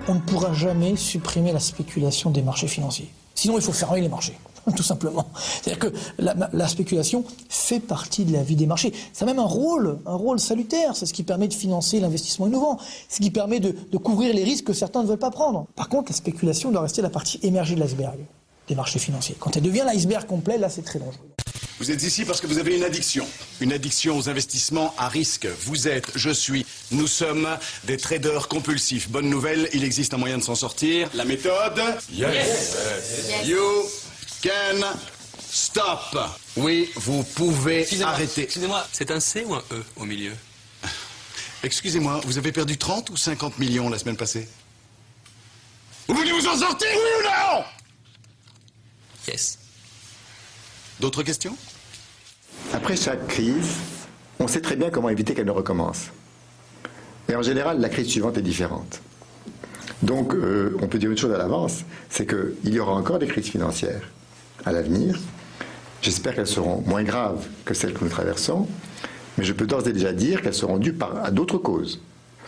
on ne pourra jamais supprimer la spéculation des marchés financiers. Sinon, il faut fermer les marchés, tout simplement. C'est-à-dire que la spéculation fait partie de la vie des marchés. Ça a même un rôle salutaire. C'est ce qui permet de financer l'investissement innovant. C'est ce qui permet de couvrir les risques que certains ne veulent pas prendre. Par contre, la spéculation doit rester la partie émergée de l'iceberg des marchés financiers. Quand elle devient l'iceberg complet, là, c'est très dangereux. Vous êtes ici parce que vous avez une addiction aux investissements à risque. Vous êtes, je suis, nous sommes des traders compulsifs. Bonne nouvelle, il existe un moyen de s'en sortir. La méthode? Yes. You can stop. Oui, vous pouvez arrêter. Excusez-moi, c'est un C ou un E au milieu? Excusez-moi, vous avez perdu 30 ou 50 millions la semaine passée? Vous voulez vous en sortir, oui ou non? Yes. D'autres questions? Après chaque crise, on sait très bien comment éviter qu'elle ne recommence. Et en général, la crise suivante est différente. Donc, on peut dire une chose à l'avance, c'est qu'il y aura encore des crises financières à l'avenir. J'espère qu'elles seront moins graves que celles que nous traversons, mais je peux d'ores et déjà dire qu'elles seront dues à d'autres causes,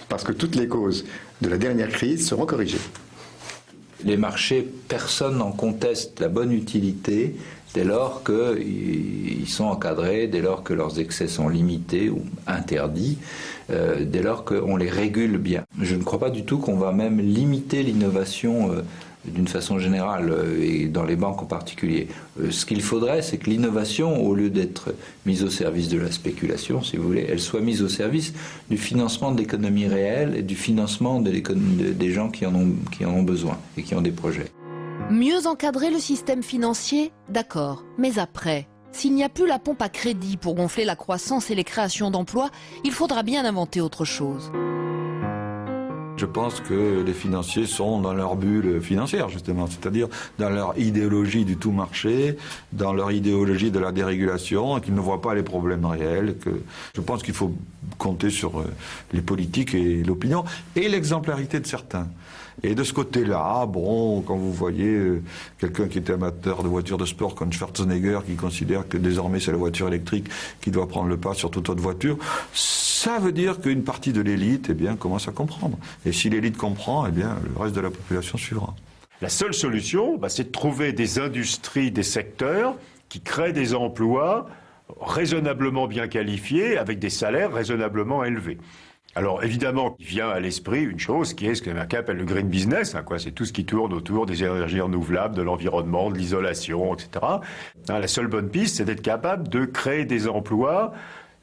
parce que toutes les causes de la dernière crise seront corrigées. Les marchés, personne n'en conteste la bonne utilité dès lors qu'ils sont encadrés, dès lors que leurs excès sont limités ou interdits, dès lors qu'on les régule bien. Je ne crois pas du tout qu'on va même limiter l'innovation d'une façon générale, et dans les banques en particulier. Ce qu'il faudrait, c'est que l'innovation, au lieu d'être mise au service de la spéculation, si vous voulez, elle soit mise au service du financement de l'économie réelle et du financement des gens qui en ont besoin et qui ont des projets. Mieux encadrer le système financier, d'accord. Mais après, s'il n'y a plus la pompe à crédit pour gonfler la croissance et les créations d'emplois, il faudra bien inventer autre chose. Je pense que les financiers sont dans leur bulle financière, justement, c'est-à-dire dans leur idéologie du tout marché, dans leur idéologie de la dérégulation, et qu'ils ne voient pas les problèmes réels. Je pense qu'il faut compter sur les politiques et l'opinion, et l'exemplarité de certains. Et de ce côté-là, bon, quand vous voyez quelqu'un qui était amateur de voitures de sport comme Schwarzenegger, qui considère que désormais c'est la voiture électrique qui doit prendre le pas sur toute autre voiture, ça veut dire qu'une partie de l'élite, eh bien, commence à comprendre. Et si l'élite comprend, eh bien, le reste de la population suivra. La seule solution, c'est de trouver des industries, des secteurs qui créent des emplois raisonnablement bien qualifiés, avec des salaires raisonnablement élevés. Alors évidemment, il vient à l'esprit une chose qui est ce qu'America appelle le green business, c'est tout ce qui tourne autour des énergies renouvelables, de l'environnement, de l'isolation, etc. La seule bonne piste, c'est d'être capable de créer des emplois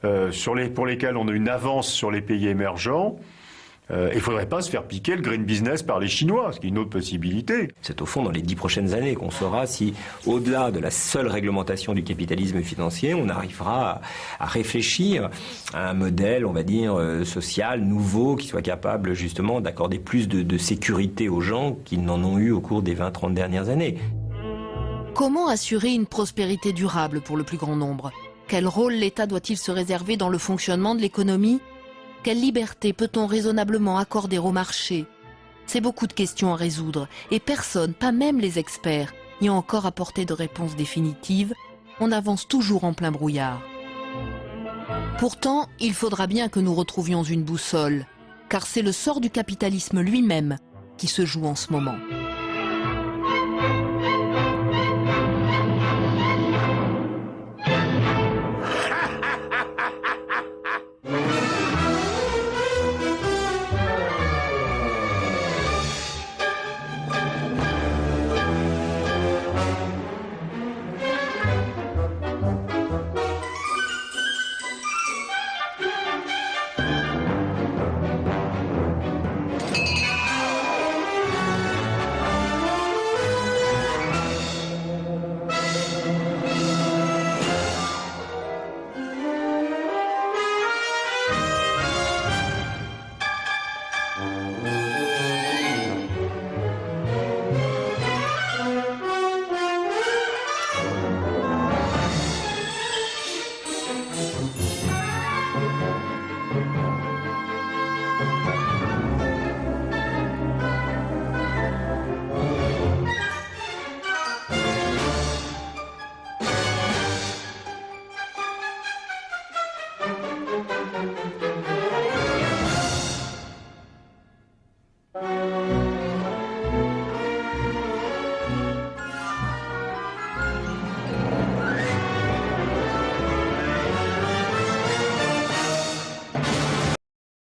pour lesquels on a une avance sur les pays émergents. Il ne faudrait pas se faire piquer le green business par les Chinois, ce qui est une autre possibilité. C'est au fond dans les 10 prochaines années qu'on saura si, au-delà de la seule réglementation du capitalisme financier, on arrivera à réfléchir à un modèle, on va dire, social, nouveau, qui soit capable justement d'accorder plus de sécurité aux gens qu'ils n'en ont eu au cours des 20-30 dernières années. Comment assurer une prospérité durable pour le plus grand nombre? Quel rôle l'État doit-il se réserver dans le fonctionnement de l'économie? Quelle liberté peut-on raisonnablement accorder au marché? C'est beaucoup de questions à résoudre, et personne, pas même les experts, n'y a encore apporté de réponse définitive. On avance toujours en plein brouillard. Pourtant, il faudra bien que nous retrouvions une boussole, car c'est le sort du capitalisme lui-même qui se joue en ce moment.